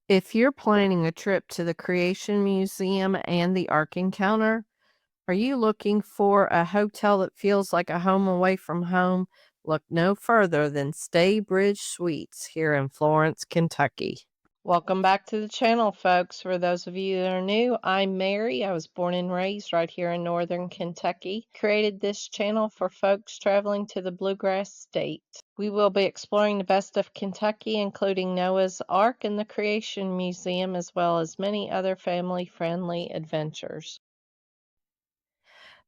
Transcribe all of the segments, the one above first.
If you're planning a trip to the Creation Museum and the Ark Encounter, are you looking for a hotel that feels like a home away from home? Look no further than Staybridge Suites here in Florence, Kentucky. Welcome back to the channel, folks. For those of you that are new, I'm Mary. I was born and raised right here in northern Kentucky. Created this channel for folks traveling to the Bluegrass State. We will be exploring the best of Kentucky, including Noah's Ark and the Creation Museum, as well as many other family-friendly adventures.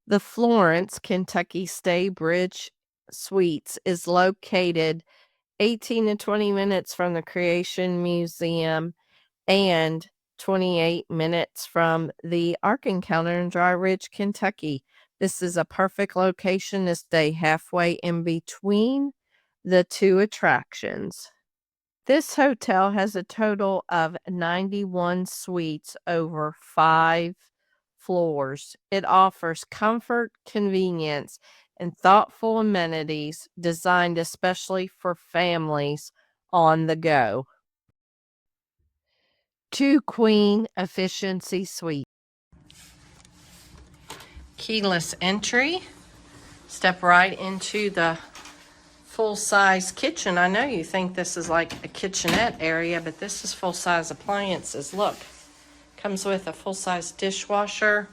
The Florence, Kentucky Staybridge Suites is located 18 to 20 minutes from the Creation Museum and 28 minutes from the Ark Encounter in Dry Ridge, Kentucky. This is a perfect location to stay halfway in between the two attractions. This hotel has a total of 91 suites over 5 floors. It offers comfort, convenience, and thoughtful amenities designed especially for families on the go. 2 queen efficiency suite. Keyless entry. Step right into the full-size kitchen. I know you think this is like a kitchenette area, but this is full-size appliances. Look, comes with a full-size dishwasher.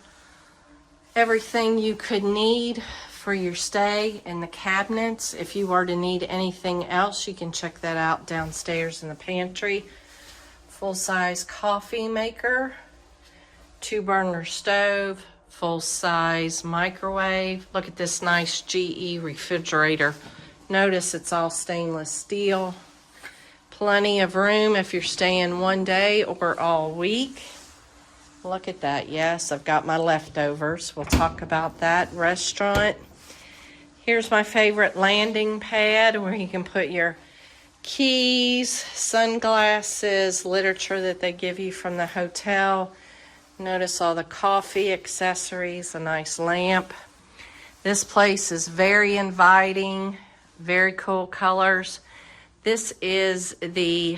Everything you could need for your stay in the cabinets. If you were to need anything else, you can check that out downstairs in the pantry. Full-size coffee maker, 2-burner stove, full-size microwave. Look at this nice GE refrigerator. Notice it's all stainless steel. Plenty of room if you're staying one day or all week. Look at that. Yes, I've got my leftovers. We'll talk about that. Restaurant. Here's my favorite landing pad where you can put your keys, sunglasses, literature that they give you from the hotel. Notice all the coffee accessories, a nice lamp. This place is very inviting, very cool colors. This is the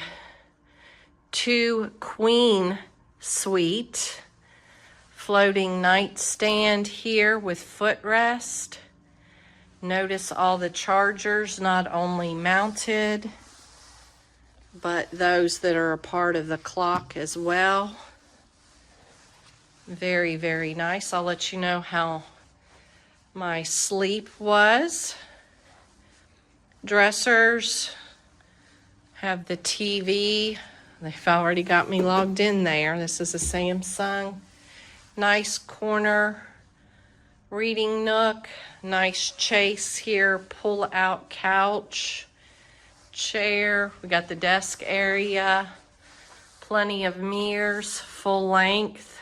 2 queen suite. Floating nightstand here with footrest. Notice all the chargers, not only mounted, but those that are a part of the clock as well. Very, very nice. I'll let you know how my sleep was. Dressers have the TV. They've already got me logged in there. This is a Samsung. Nice corner reading nook. Nice chase here. Pull out couch. Chair. We got the desk area. Plenty of mirrors. Full length.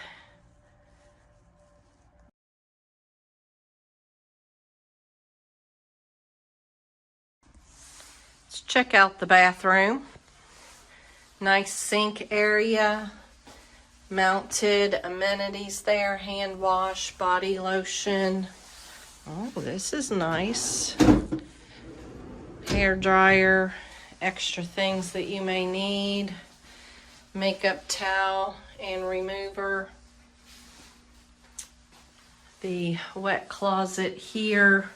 Let's check out the bathroom. Nice sink area. Mounted amenities there. Hand wash, body lotion. Oh, this is nice. Hair dryer. Extra things that you may need. Makeup towel and remover. The wet closet here.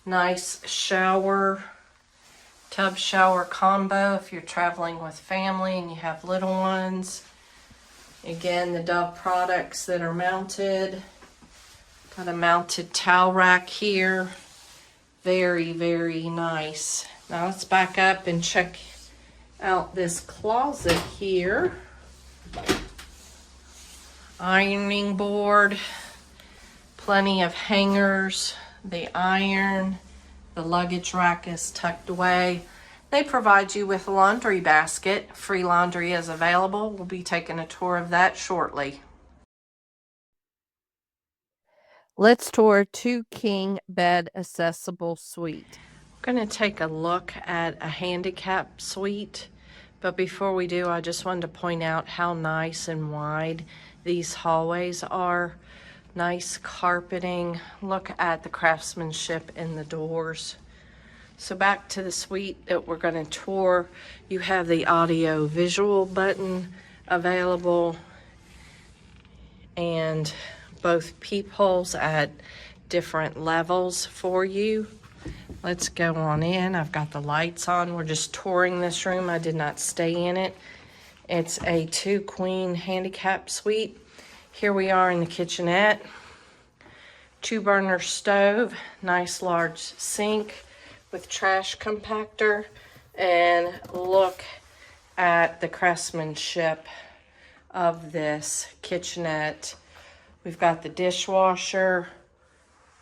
Nice shower. Tub shower combo if you're traveling with family and you have little ones. Again, the Dove products that are mounted. Got a mounted towel rack here. Very, very nice. Now let's back up and check out this closet here. Ironing board. Plenty of hangers. The iron. The luggage rack is tucked away. They provide you with a laundry basket. Free laundry is available. We'll be taking a tour of that shortly. Let's tour a 2 king bed accessible suite. I'm going to take a look at a handicap suite. But before we do, I just wanted to point out how nice and wide these hallways are. Nice carpeting. Look at the craftsmanship in the doors. So back to the suite that we're going to tour. You have the audio visual button available and both peepholes at different levels for you. Let's go on in. I've got the lights on. We're just touring this room. I did not stay in it. It's a 2-queen handicap suite. Here we are in the kitchenette. 2-burner stove, nice large sink with trash compactor, and look at the craftsmanship of this kitchenette. We've got the dishwasher,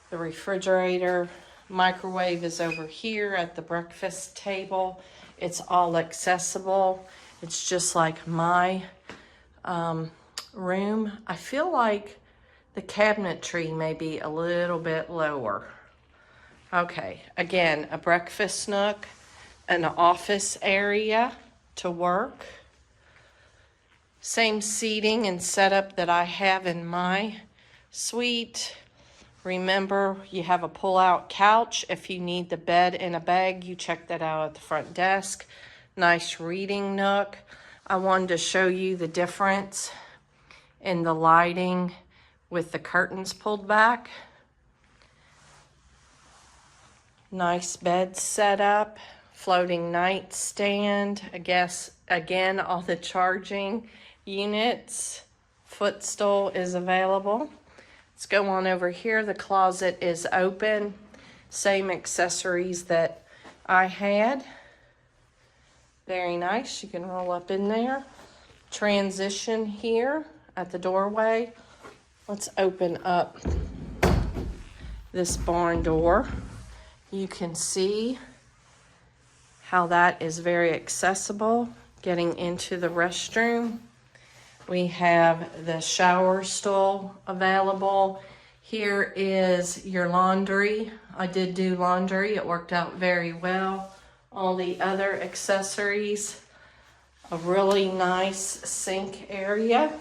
the refrigerator, microwave is over here at the breakfast table. It's all accessible. It's just like my room. I feel like the cabinetry may be a little bit lower. Okay, again, a breakfast nook, an office area to work. Same seating and setup that I have in my suite. Remember, you have a pull-out couch. If you need the bed in a bag, you check that out at the front desk. Nice reading nook. I wanted to show you the difference in the lighting with the curtains pulled back. Nice bed setup, floating nightstand. I guess, again, all the charging units. Footstool is available. Let's go on over here. The closet is open. Same accessories that I had. Very nice. You can roll up in there. Transition here at the doorway. Let's open up this barn door. You can see how that is very accessible. Getting into the restroom. We have the shower stool available. Here is your laundry. I did do laundry. It worked out very well. All the other accessories. A really nice sink area.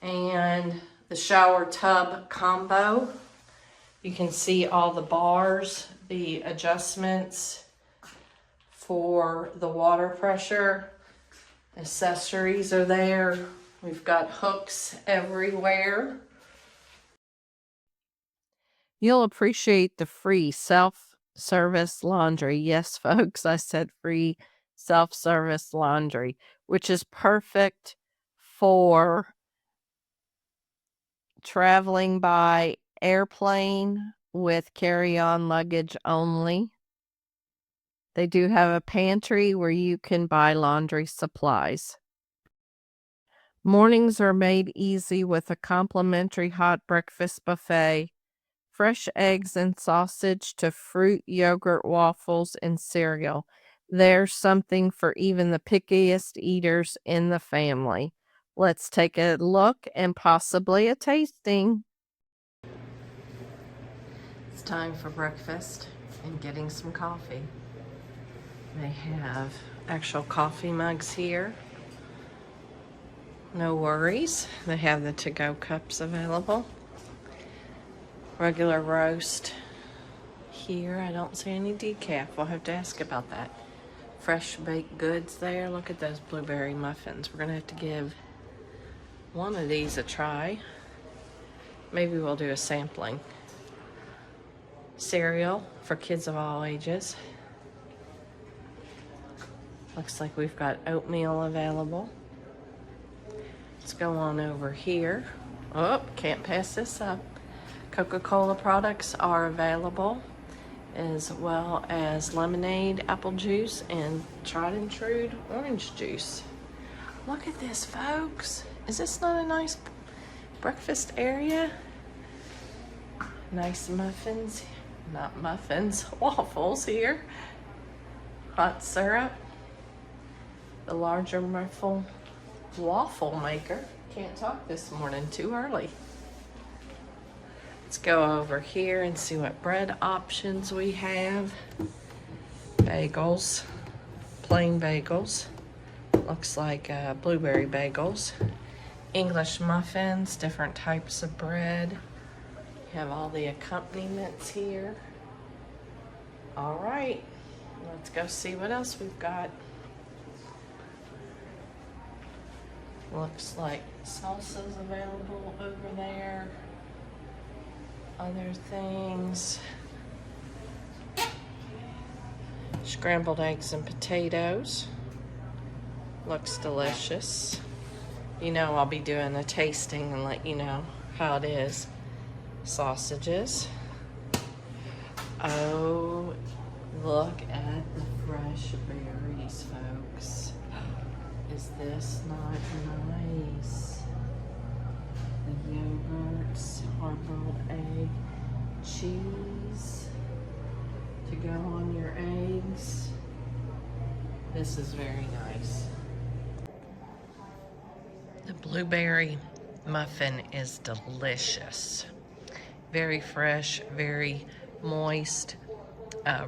And the shower tub combo. You can see all the bars, the adjustments for the water pressure. Accessories are there. We've got hooks everywhere. You'll appreciate the free self-service laundry. Yes, folks, I said free self-service laundry, which is perfect for traveling by airplane with carry-on luggage only. They do have a pantry where you can buy laundry supplies. Mornings are made easy with a complimentary hot breakfast buffet, fresh eggs and sausage to fruit, yogurt, waffles, and cereal. There's something for even the pickiest eaters in the family. Let's take a look and possibly a tasting. It's time for breakfast and getting some coffee. They have actual coffee mugs here. No worries. They have the to-go cups available. Regular roast here. I don't see any decaf. We'll have to ask about that. Fresh baked goods there. Look at those blueberry muffins. We're going to have to give one of these a try. Maybe we'll do a sampling. Cereal for kids of all ages. Looks like we've got oatmeal available. Let's go on over here. Oh, can't pass this up. Coca-Cola products are available, as well as lemonade, apple juice, and tried and true orange juice. Look at this, folks. Is this not a nice breakfast area? Nice muffins, not muffins, waffles here. Hot syrup. The larger waffle maker. Can't talk this morning, too early. Let's go over here and see what bread options we have. Bagels, plain bagels. Looks like blueberry bagels. English muffins, different types of bread. You have all the accompaniments here. All right, let's go see what else we've got. Looks like salsa's available over there. Other things. Scrambled eggs and potatoes. Looks delicious. You know I'll be doing a tasting and let you know how it is. Sausages. Oh, look at the fresh berries, folks. Is this not nice? The yogurts, hard-boiled egg, cheese to go on your eggs. This is very nice. The blueberry muffin is delicious. Very fresh, very moist,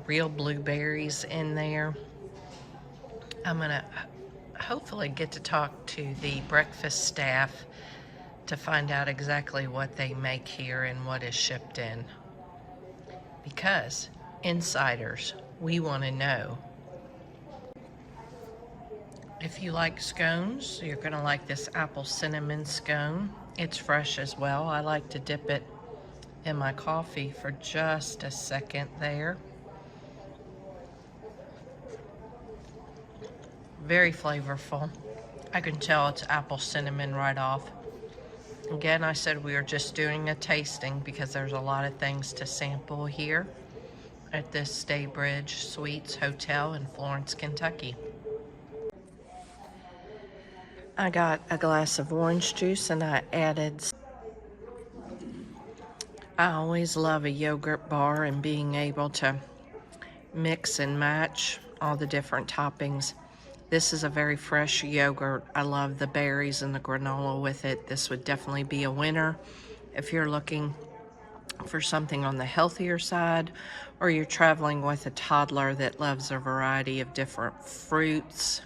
real blueberries in there. I'm gonna hopefully get to talk to the breakfast staff to find out exactly what they make here and what is shipped in. Because insiders, we want to know. If you like scones, you're gonna like this apple cinnamon scone. It's fresh as well. I like to dip it in my coffee for just a second there. Very flavorful. I can tell it's apple cinnamon right off. Again, I said we are just doing a tasting because there's a lot of things to sample here at this Staybridge Suites Hotel in Florence, Kentucky. I got a glass of orange juice and I always love a yogurt bar and being able to mix and match all the different toppings. This is a very fresh yogurt. I love the berries and the granola with it. This would definitely be a winner if you're looking for something on the healthier side, or you're traveling with a toddler that loves a variety of different fruits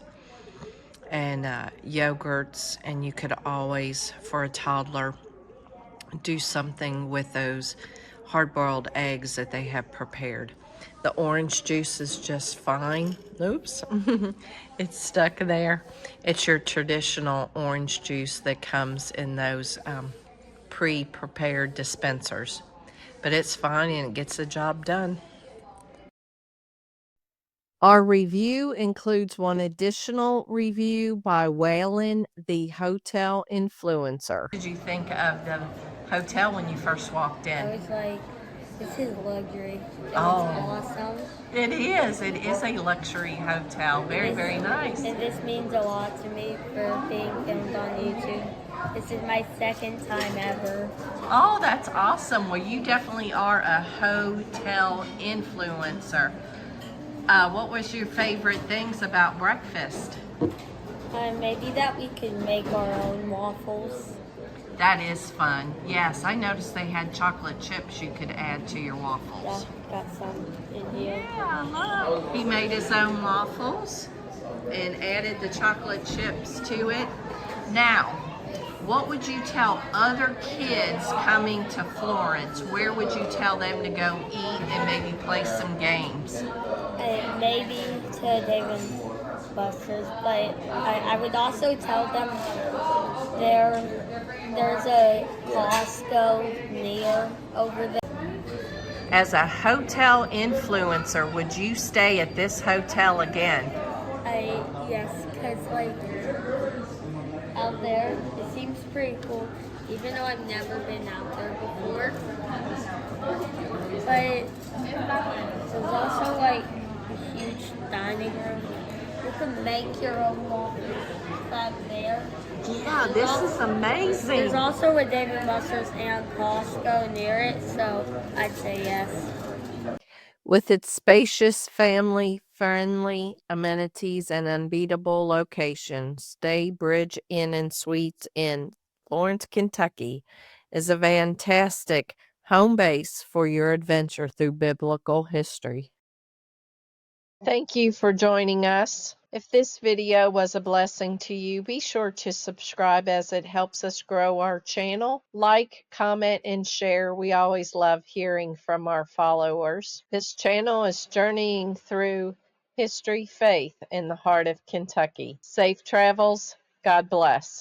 and yogurts, and you could always, for a toddler, do something with those hard-boiled eggs that they have prepared. The orange juice is just fine. Oops, it's stuck there. It's your traditional orange juice that comes in those pre-prepared dispensers. But it's fine and it gets the job done. Our review includes one additional review by Waylon, the hotel influencer. What did you think of the hotel when you first walked in? I was like, this is luxury. It's awesome. It is. It is a luxury hotel. Very, very nice. And this means a lot to me for being filmed on YouTube. This is my second time ever. Oh, that's awesome. Well, you definitely are a hotel influencer. What was your favorite things about breakfast? Maybe that we could make our own waffles. That is fun. Yes, I noticed they had chocolate chips you could add to your waffles. Yeah, got some in here. Yeah, look. He made his own waffles and added the chocolate chips to it. Now, what would you tell other kids coming to Florence? Where would you tell them to go eat and maybe play some games? Maybe to Dave and Buster's, but I would also tell them there's a Costco near over there. As a hotel influencer, would you stay at this hotel again? Yes, because like out there, it seems pretty cool, even though I've never been out there before. But there's also like a huge dining room. You can make your own waffles back there. Yeah, this is amazing. There's also a Dave & Buster's and Costco near it, so I'd say yes. With its spacious, family-friendly amenities and unbeatable location, Staybridge Inn and Suites in Florence, Kentucky is a fantastic home base for your adventure through biblical history. Thank you for joining us If this video was a blessing to you, be sure to subscribe as it helps us grow our channel. Like, comment, and share. We always love hearing from our followers. This channel is journeying through history, faith, in the heart of Kentucky. Safe travels. God bless.